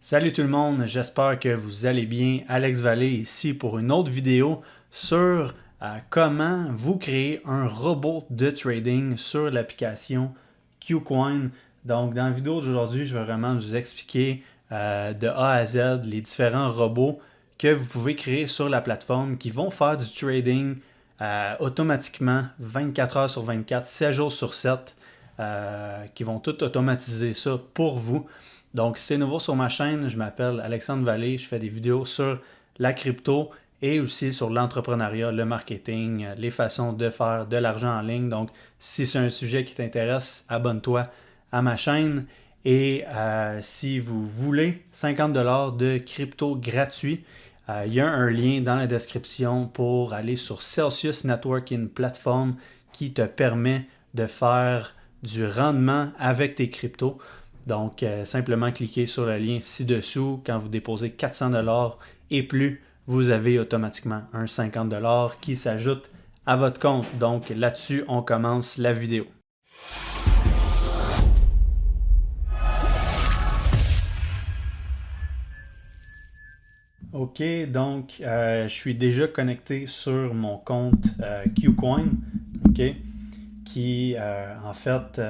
Salut tout le monde, j'espère que vous allez bien. Alex Vallée ici pour une autre vidéo sur comment vous créer un robot de trading sur l'application Qcoin. Donc dans la vidéo d'aujourd'hui, je vais vraiment vous expliquer de A à Z les différents robots que vous pouvez créer sur la plateforme qui vont faire du trading automatiquement 24 heures sur 24, 7 jours sur 7, qui vont tout automatiser ça pour vous. Donc, si c'est nouveau sur ma chaîne, je m'appelle Alexandre Vallée, je fais des vidéos sur la crypto et aussi sur l'entrepreneuriat, le marketing, les façons de faire de l'argent en ligne. Donc, si c'est un sujet qui t'intéresse, abonne-toi à ma chaîne. Et si vous voulez 50$ de crypto gratuit, il y a un lien dans la description pour aller sur Celsius Network, une plateforme qui te permet de faire du rendement avec tes cryptos. Donc, simplement cliquez sur le lien ci-dessous. Quand vous déposez 400$ et plus, vous avez automatiquement un 50$ qui s'ajoute à votre compte. Donc, là-dessus, on commence la vidéo. OK, donc, je suis déjà connecté sur mon compte Qcoin, OK, qui, en fait,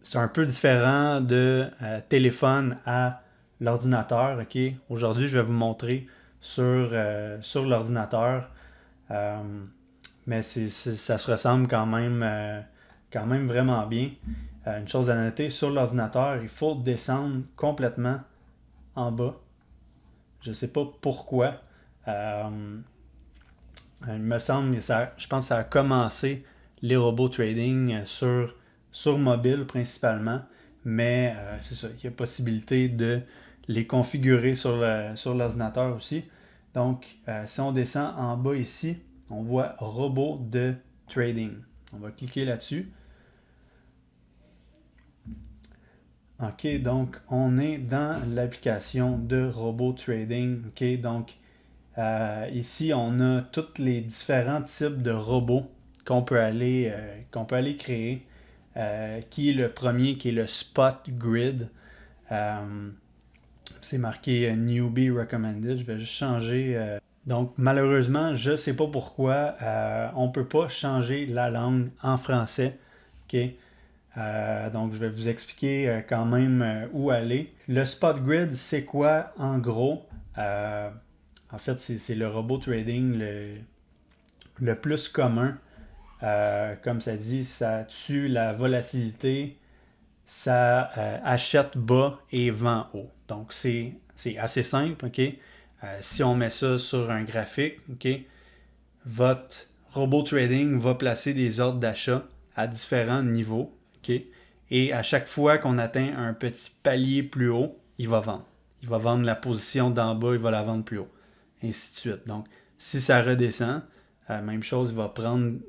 c'est un peu différent de téléphone à l'ordinateur. OK? Aujourd'hui, je vais vous montrer sur l'ordinateur. Euh, mais ça se ressemble quand même vraiment bien. Une chose à noter, sur l'ordinateur, il faut descendre complètement en bas. Je ne sais pas pourquoi. Il me semble, je pense que ça a commencé les robots trading sur mobile principalement, mais c'est ça, il y a possibilité de les configurer sur l'ordinateur aussi. Donc, si on descend en bas ici, on voit robot de trading. On va cliquer là-dessus. OK, donc on est dans l'application de robot trading. OK, donc ici, on a tous les différents types de robots qu'on peut aller créer. Qui est le premier, qui est le Spot Grid. C'est marqué Newbie Recommended. Je vais juste changer. Donc, malheureusement, je ne sais pas pourquoi on ne peut pas changer la langue en français. OK? Donc, je vais vous expliquer quand même où aller. Le Spot Grid, c'est quoi en gros? En fait, c'est le robot trading le plus commun. Comme ça dit, ça tue la volatilité, ça achète bas et vend haut. Donc, c'est assez simple. OK? Si on met ça sur un graphique, OK, votre robot trading va placer des ordres d'achat à différents niveaux. OK? Et à chaque fois qu'on atteint un petit palier plus haut, il va vendre. Il va vendre la position d'en bas, il va la vendre plus haut. Et ainsi de suite. Donc, si ça redescend, même chose,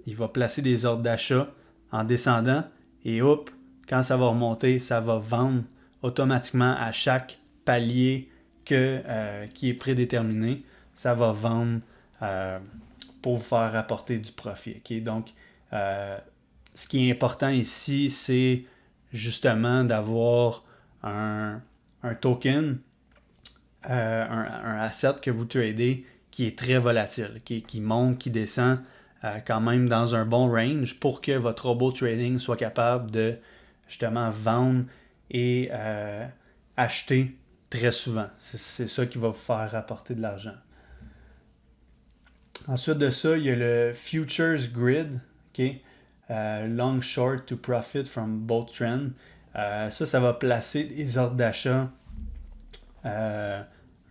il va placer des ordres d'achat en descendant et hop, quand ça va remonter, ça va vendre automatiquement à chaque palier qui est prédéterminé. Ça va vendre pour vous faire rapporter du profit. Okay? Donc, ce qui est important ici, c'est justement d'avoir un token, un asset que vous tradez qui est très volatile, qui monte, qui descend quand même dans un bon range pour que votre robot trading soit capable de justement vendre et acheter très souvent. C'est ça qui va vous faire rapporter de l'argent. Ensuite de ça, il y a le Futures Grid, okay? Long Short to Profit from Both Trends. Ça va placer des ordres d'achat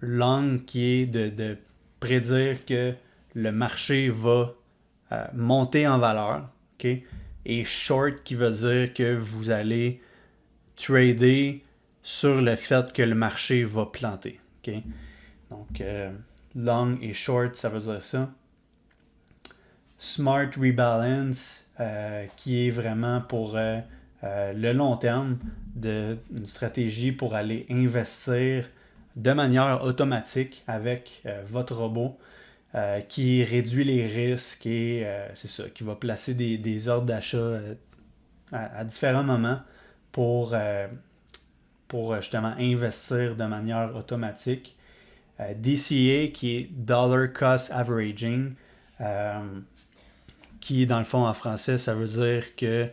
long qui est de prédire que le marché va monter en valeur. Okay? Et short qui veut dire que vous allez trader sur le fait que le marché va planter. Okay? Donc, long et short, ça veut dire ça. Smart Rebalance, qui est vraiment pour le long terme, une stratégie pour aller investir de manière automatique avec votre robot, qui réduit les risques et c'est ça, qui va placer des ordres d'achat à différents moments pour pour justement investir de manière automatique. DCA qui est Dollar Cost Averaging, qui dans le fond en français, ça veut dire que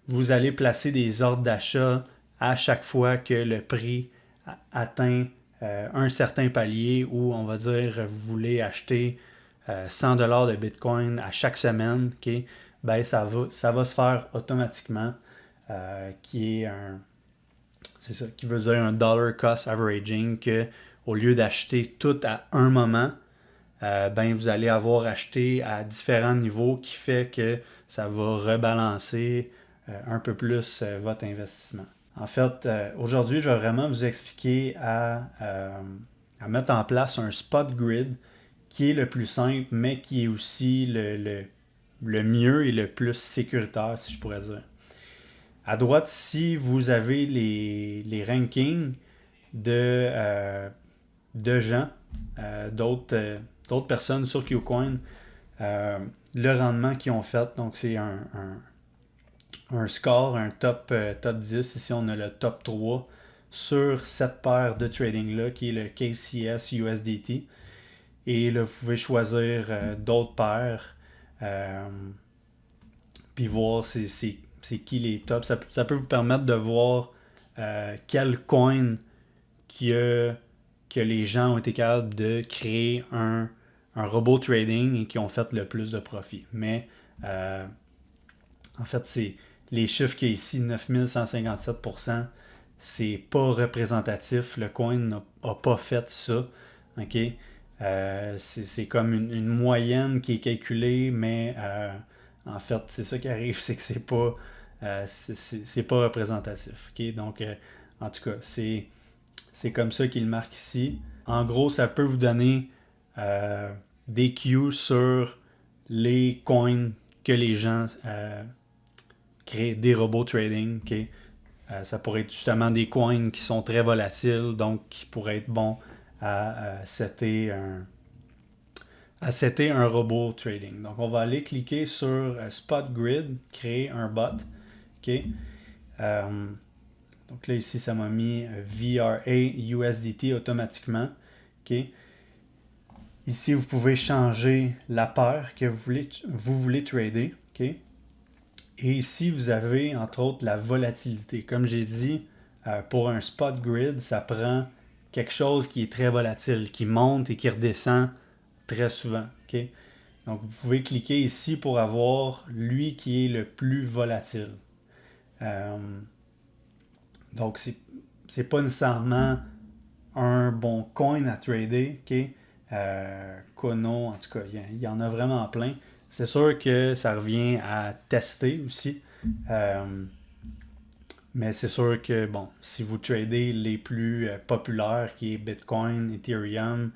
vous allez placer des ordres d'achat à chaque fois que le prix atteint un certain palier, où on va dire vous voulez acheter 100$ de Bitcoin à chaque semaine, okay? Ben ça va se faire automatiquement, qui est c'est ça, qui veut dire un dollar cost averaging, que au lieu d'acheter tout à un moment, ben vous allez avoir acheté à différents niveaux, qui fait que ça va rebalancer un peu plus votre investissement. En fait, aujourd'hui, je vais vraiment vous expliquer à mettre en place un spot grid qui est le plus simple, mais qui est aussi le mieux et le plus sécuritaire, si je pourrais dire. À droite ici, vous avez les rankings de gens, d'autres personnes sur KuCoin, le rendement qu'ils ont fait. Donc, c'est un score, un top 10. Ici, on a le top 3 sur cette paire de trading-là, qui est le KCS USDT. Et là, vous pouvez choisir d'autres paires, puis voir c'est qui les tops. Ça peut vous permettre de voir quel coin que les gens ont été capables de créer un robot trading et qui ont fait le plus de profit. Mais en fait, c'est les chiffres qu'il y a ici, 9157%, c'est pas représentatif. Le coin n'a pas fait ça. OK? C'est comme une moyenne qui est calculée, mais en fait, c'est ça qui arrive, c'est que c'est pas représentatif. OK? Donc, en tout cas, c'est comme ça qu'il marque ici. En gros, ça peut vous donner des cues sur les coins que les gens créent, des robots trading. Okay? Ça pourrait être justement des coins qui sont très volatiles, donc qui pourraient être bons à setter un robot trading. Donc, on va aller cliquer sur Spot Grid, créer un bot. Okay? Donc là, ici, ça m'a mis VRA USDT automatiquement. Okay? Ici, vous pouvez changer la paire que vous voulez trader. Okay? Et ici, vous avez, entre autres, la volatilité. Comme j'ai dit, pour un spot grid, ça prend quelque chose qui est très volatile, qui monte et qui redescend très souvent. Okay? Donc, vous pouvez cliquer ici pour avoir lui qui est le plus volatile. Donc, c'est pas nécessairement un bon coin à trader. Okay? Kono, en tout cas, il y en a vraiment plein. C'est sûr que ça revient à tester aussi. Mais c'est sûr que, bon, si vous tradez les plus populaires, qui est Bitcoin, Ethereum,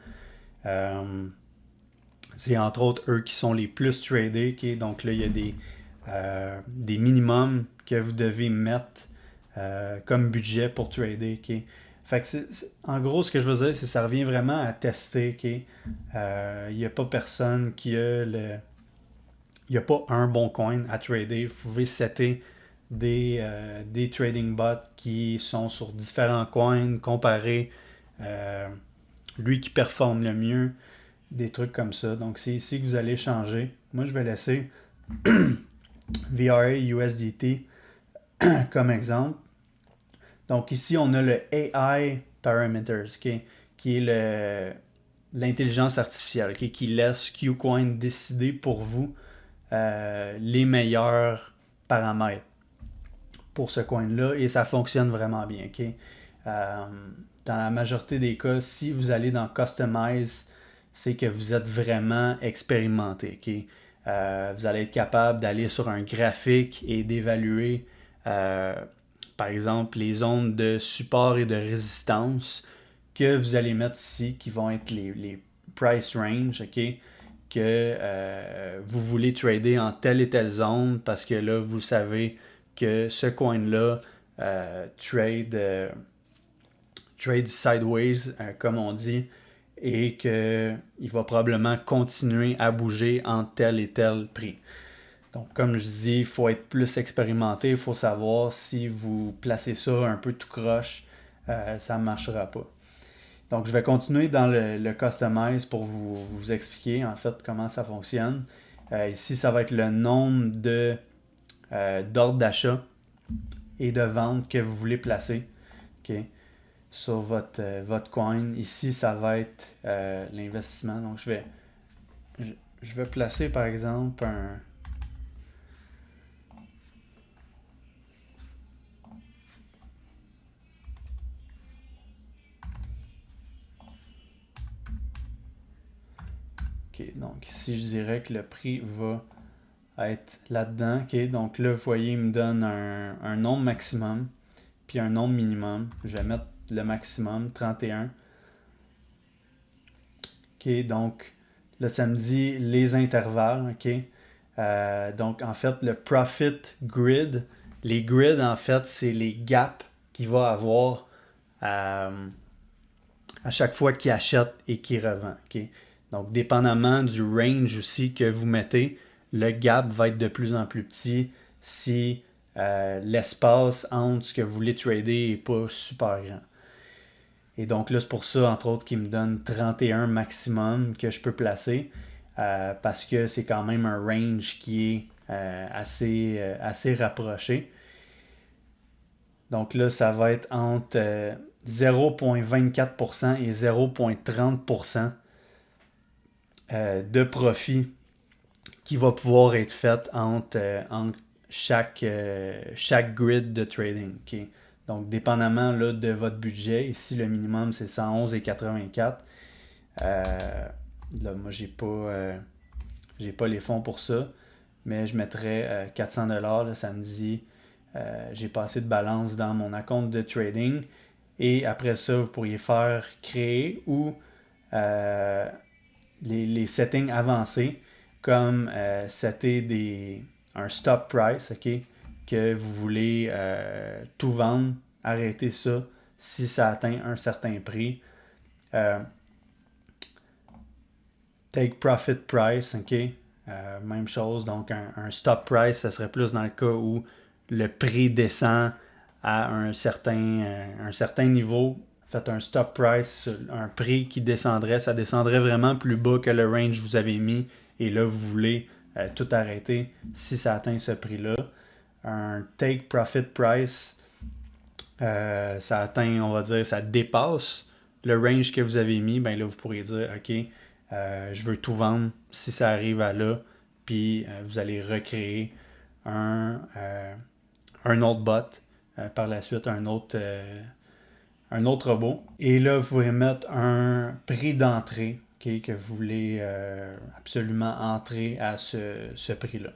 c'est entre autres eux qui sont les plus tradés. Okay? Donc là, il y a des minimums que vous devez mettre comme budget pour trader. Okay? Fait que en gros, ce que je veux dire, c'est que ça revient vraiment à tester. Okay? Il n'y a pas personne qui a il n'y a pas un bon coin à trader. Vous pouvez setter des trading bots qui sont sur différents coins, comparer lui qui performe le mieux, des trucs comme ça. Donc, c'est ici que vous allez changer. Moi, je vais laisser VRA USDT comme exemple. Donc, ici, on a le AI Parameters, okay, qui est l'intelligence artificielle, okay, qui laisse KuCoin décider pour vous les meilleurs paramètres pour ce coin-là, et ça fonctionne vraiment bien. Okay? Dans la majorité des cas, si vous allez dans Customize, c'est que vous êtes vraiment expérimenté. Okay? Vous allez être capable d'aller sur un graphique et d'évaluer par exemple les zones de support et de résistance que vous allez mettre ici, qui vont être les price range, okay? Que vous voulez trader en telle et telle zone, parce que là, vous savez que ce coin-là trade sideways, comme on dit, et qu'il va probablement continuer à bouger en tel et tel prix. Donc, comme je dis, il faut être plus expérimenté, il faut savoir si vous placez ça un peu tout croche, ça ne marchera pas. Donc, je vais continuer dans le Customize pour vous expliquer en fait comment ça fonctionne. Ici, ça va être le nombre d'ordres d'achat et de vente que vous voulez placer, okay, sur votre coin. Ici, ça va être l'investissement. Donc, je vais placer par exemple un... OK, donc ici, je dirais que le prix va être là-dedans. OK, donc là, vous voyez, il me donne un nombre maximum puis un nombre minimum. Je vais mettre le maximum, 31. OK, donc là, ça me dit les intervalles. OK, donc en fait, le profit grid, les grids, en fait, c'est les gaps qu'il va avoir à chaque fois qu'il achète et qu'il revend. OK, donc dépendamment du range aussi que vous mettez, le gap va être de plus en plus petit si l'espace entre ce que vous voulez trader n'est pas super grand. Et donc là, c'est pour ça, entre autres, qu'il me donne 31 maximum que je peux placer, parce que c'est quand même un range qui est assez rapproché. Donc là, ça va être entre 0,24% et 0,30% de profit qui va pouvoir être fait entre chaque grid de trading. Okay? Donc, dépendamment là, de votre budget, ici le minimum c'est 111,84. Là, moi, j'ai pas les fonds pour ça, mais je mettrais 400$. Là, ça me dit j'ai pas assez de balance dans mon compte de trading. Et après ça, vous pourriez faire créer ou les settings avancés, comme setter un stop price, ok, que vous voulez tout vendre, arrêter ça si ça atteint un certain prix. Take profit price, ok, même chose, donc un stop price, ça serait plus dans le cas où le prix descend à un certain niveau. Faites un stop price, un prix qui descendrait, ça descendrait vraiment plus bas que le range que vous avez mis, et là vous voulez tout arrêter si ça atteint ce prix-là. Un take profit price, ça atteint, on va dire, ça dépasse le range que vous avez mis, ben là vous pourriez dire ok, je veux tout vendre si ça arrive à là, puis vous allez recréer un autre bot, par la suite un autre robot. Et là, vous pouvez mettre un prix d'entrée, okay, que vous voulez absolument entrer à ce prix-là.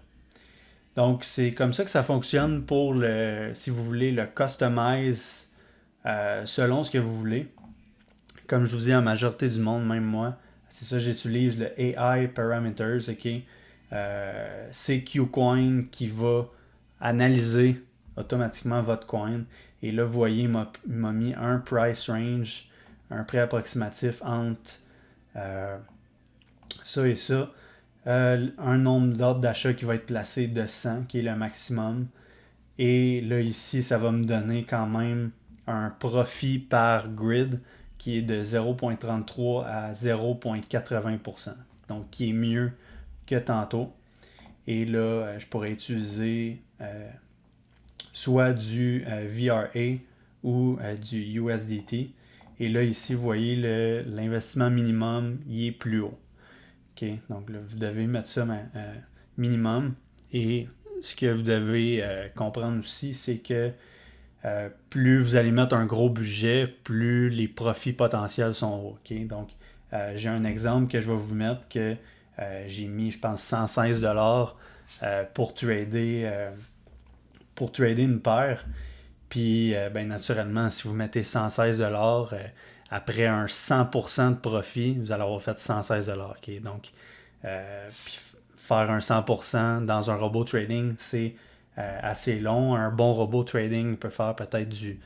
Donc, c'est comme ça que ça fonctionne pour si vous voulez le customize selon ce que vous voulez. Comme je vous dis, en majorité du monde, même moi, c'est ça, j'utilise le AI Parameters, ok. C'est QCoin qui va analyser automatiquement votre coin. Et là, vous voyez, il m'a mis un price range, un prix approximatif entre ça et ça. Un nombre d'ordres d'achat qui va être placé de 100, qui est le maximum. Et là, ici, ça va me donner quand même un profit par grid qui est de 0,33 à 0,80%. Donc, qui est mieux que tantôt. Et là, je pourrais utiliser soit du VRA ou du USDT. Et là, ici, vous voyez, l'investissement minimum, il est plus haut. OK, donc là, vous devez mettre ça minimum. Et ce que vous devez comprendre aussi, c'est que plus vous allez mettre un gros budget, plus les profits potentiels sont hauts. Okay? Donc, j'ai un exemple que je vais vous mettre que j'ai mis, je pense, 116$ pour trader une paire. Puis, ben, naturellement, si vous mettez 116$, après un 100% de profit, vous allez avoir fait 116$. Okay? Donc, puis faire un 100% dans un robot trading, c'est assez long. Un bon robot trading peut faire peut-être du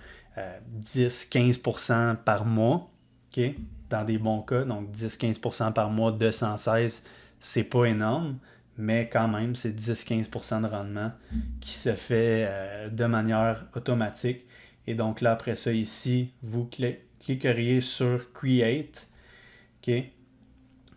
10-15% par mois, okay? Dans des bons cas. Donc 10-15% par mois de 116, c'est pas énorme, mais quand même, c'est 10-15% de rendement qui se fait de manière automatique. Et donc là, après ça, ici, vous cliqueriez sur Create. OK?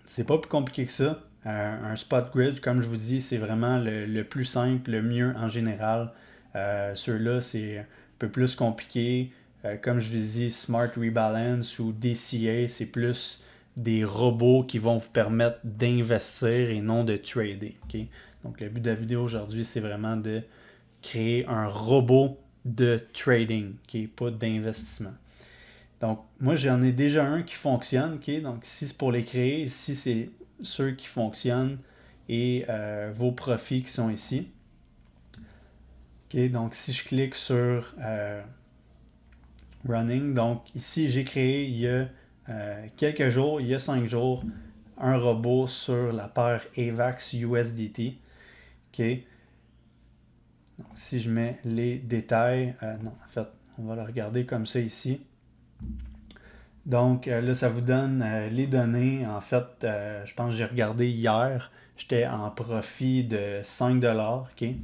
C'est pas plus compliqué que ça. Un spot grid, comme je vous dis, c'est vraiment le plus simple, le mieux en général. Ceux-là, c'est un peu plus compliqué. Comme je vous dis, Smart Rebalance ou DCA, c'est plus des robots qui vont vous permettre d'investir et non de trader. Okay? Donc, le but de la vidéo aujourd'hui, c'est vraiment de créer un robot de trading, okay? Pas d'investissement. Donc, moi, j'en ai déjà un qui fonctionne. Okay? Donc, ici, c'est pour les créer. Ici, c'est ceux qui fonctionnent et vos profits qui sont ici. Okay? Donc, si je clique sur Running, donc ici, j'ai créé il y a quelques jours, il y a 5 jours, un robot sur la paire AVAX USDT. Okay? Donc, si je mets les détails, non, en fait, on va le regarder comme ça ici. Donc là, ça vous donne les données. En fait, je pense que j'ai regardé hier, j'étais en profit de 5$. Okay?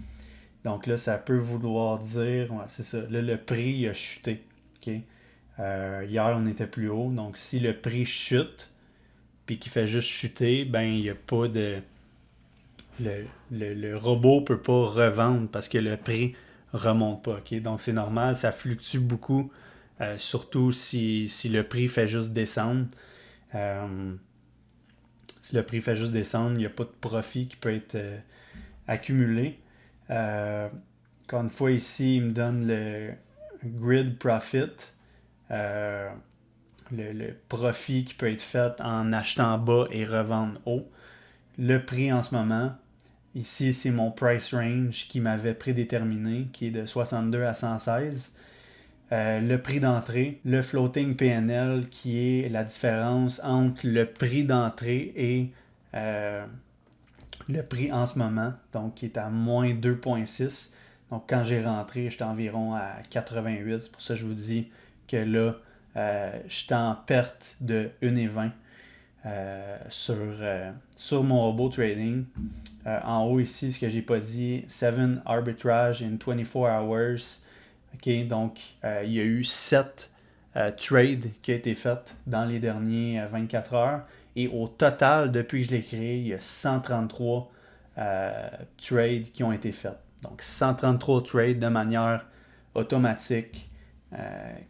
Donc là, ça peut vouloir dire, ouais, c'est ça, là, le prix a chuté. Okay? Hier, on était plus haut. Donc si le prix chute, puis qu'il fait juste chuter, ben il n'y a pas de... Le robot ne peut pas revendre parce que le prix remonte pas. Okay? Donc c'est normal, ça fluctue beaucoup. Surtout si le prix fait juste descendre. Si le prix fait juste descendre, il n'y a pas de profit qui peut être accumulé. Encore une fois, ici, il me donne le grid profit. Le profit qui peut être fait en achetant bas et revendre haut. Le prix en ce moment, ici, c'est mon price range qui m'avait prédéterminé, qui est de 62 à 116. Le prix d'entrée, le floating PNL qui est la différence entre le prix d'entrée et le prix en ce moment, donc qui est à moins 2,6. Donc quand j'ai rentré, j'étais environ à 88. C'est pour ça que je vous dis que là, j'étais en perte de 1,20 sur mon robot trading. En haut ici, ce que j'ai pas dit, 7 arbitrage in 24 hours. Okay, donc, il y a eu 7 trades qui ont été faits dans les derniers 24 heures. Et au total, depuis que je l'ai créé, il y a 133 trades qui ont été faits. Donc, 133 trades de manière automatique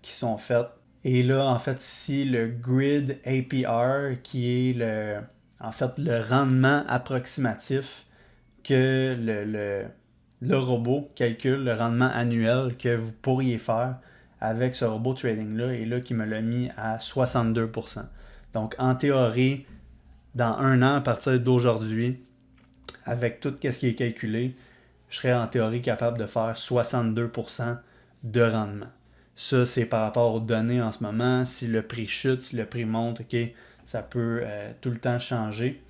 qui sont faits. Et là, en fait, ici, le grid APR qui est le rendement approximatif que le robot calcule le rendement annuel que vous pourriez faire avec ce robot trading-là, et là qui me l'a mis à 62%. Donc en théorie, dans un an à partir d'aujourd'hui, avec tout ce qui est calculé, je serais en théorie capable de faire 62% de rendement. Ça, c'est par rapport aux données en ce moment. Si le prix chute, si le prix monte, okay, ça peut tout le temps changer.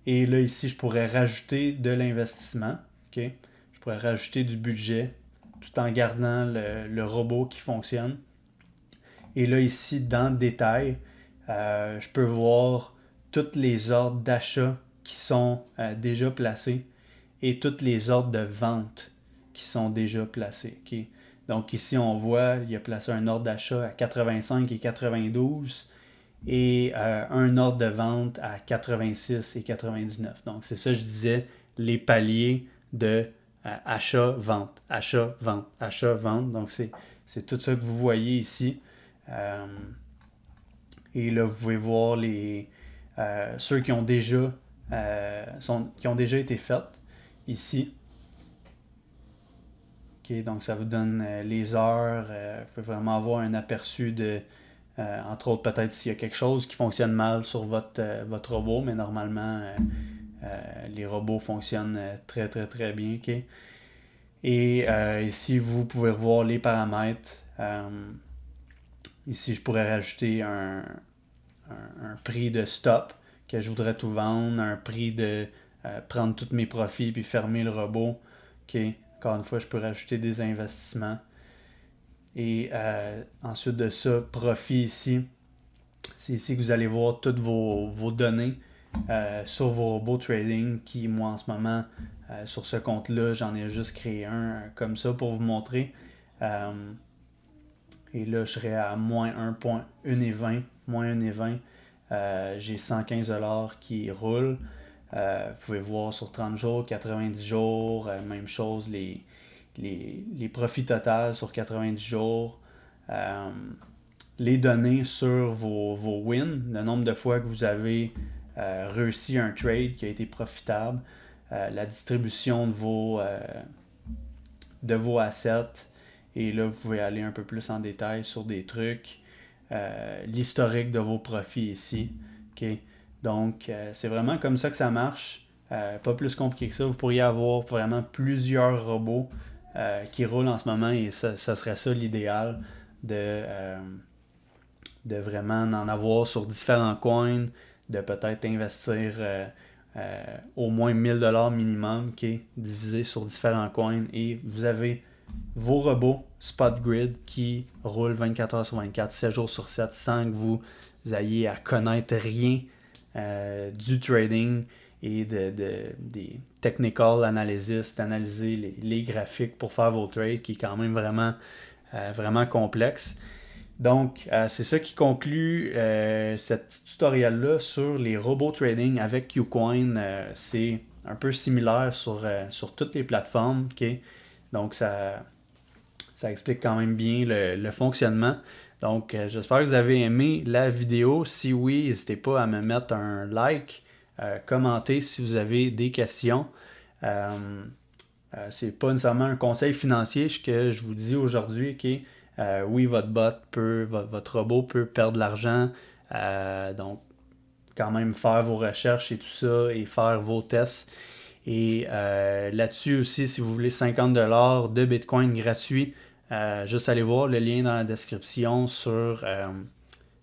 Et là, ici, je pourrais rajouter de l'investissement. Okay? Je pourrais rajouter du budget tout en gardant le robot qui fonctionne. Et là, ici, dans le détail, je peux voir toutes les ordres d'achat qui sont déjà placés et toutes les ordres de vente qui sont déjà placés. Okay? Donc ici, on voit, il a placé un ordre d'achat à 85 et 92 et un ordre de vente à 86 et 99. Donc c'est ça, je disais, les paliers de achat-vente, achat-vente, achat-vente. Donc c'est tout ça que vous voyez ici. Et là, vous pouvez voir ceux qui ont déjà été faits ici. Okay, donc ça vous donne les heures. Vous pouvez vraiment avoir un aperçu de, entre autres, peut-être s'il y a quelque chose qui fonctionne mal sur votre robot, mais normalement, les robots fonctionnent très très très bien. Okay? Et ici, vous pouvez revoir les paramètres. Ici, je pourrais rajouter un prix de stop, que je voudrais tout vendre, un prix de prendre tous mes profits puis fermer le robot. Okay? Encore une fois, je peux rajouter des investissements. Et ensuite de ça, profit ici. C'est ici que vous allez voir toutes vos données sur vos robots trading qui, moi en ce moment, sur ce compte-là, j'en ai juste créé un comme ça pour vous montrer. Et là, je serais à moins 1.120, moins 1,20. J'ai 115$ qui roulent. Vous pouvez voir sur 30 jours, 90 jours, même chose, les profits totaux sur 90 jours. Les données sur vos wins, le nombre de fois que vous avez réussi un trade qui a été profitable, la distribution de vos assets. Et là, vous pouvez aller un peu plus en détail sur des trucs. L'historique de vos profits ici. Okay? Donc, c'est vraiment comme ça que ça marche. Pas plus compliqué que ça. Vous pourriez avoir vraiment plusieurs robots qui roulent en ce moment et ça serait ça l'idéal de vraiment en avoir sur différents coins, de peut-être investir au moins 1000$ minimum qui est divisé sur différents coins et vous avez vos robots SpotGrid qui roulent 24 heures sur 24, 7 jours sur 7 sans que vous ayez à connaître rien du trading et des technical analysis, d'analyser les graphiques pour faire vos trades qui est quand même vraiment complexe. Donc, c'est ça qui conclut cette tutoriel-là sur les robots trading avec Ucoin. C'est un peu similaire sur toutes les plateformes. Okay? Donc, ça explique quand même bien le fonctionnement. Donc, j'espère que vous avez aimé la vidéo. Si oui, n'hésitez pas à me mettre un like, commenter si vous avez des questions. C'est pas nécessairement un conseil financier que je vous dis aujourd'hui. Okay? Oui, votre robot peut perdre de l'argent. Donc, quand même faire vos recherches et tout ça et faire vos tests. Et là-dessus aussi, si vous voulez 50$ de Bitcoin gratuit, juste allez voir le lien dans la description sur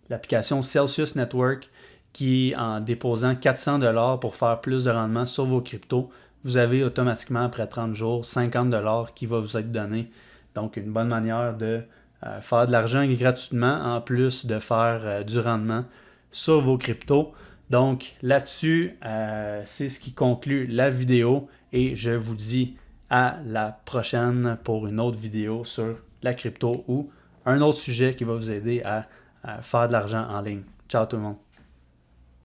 l'application Celsius Network qui, en déposant 400$ pour faire plus de rendement sur vos cryptos, vous avez automatiquement, après 30 jours, 50$ qui va vous être donné. Donc, une bonne manière de faire de l'argent gratuitement, en plus de faire du rendement sur vos cryptos. Donc, là-dessus, c'est ce qui conclut la vidéo et je vous dis à la prochaine pour une autre vidéo sur la crypto ou un autre sujet qui va vous aider à faire de l'argent en ligne. Ciao tout le monde!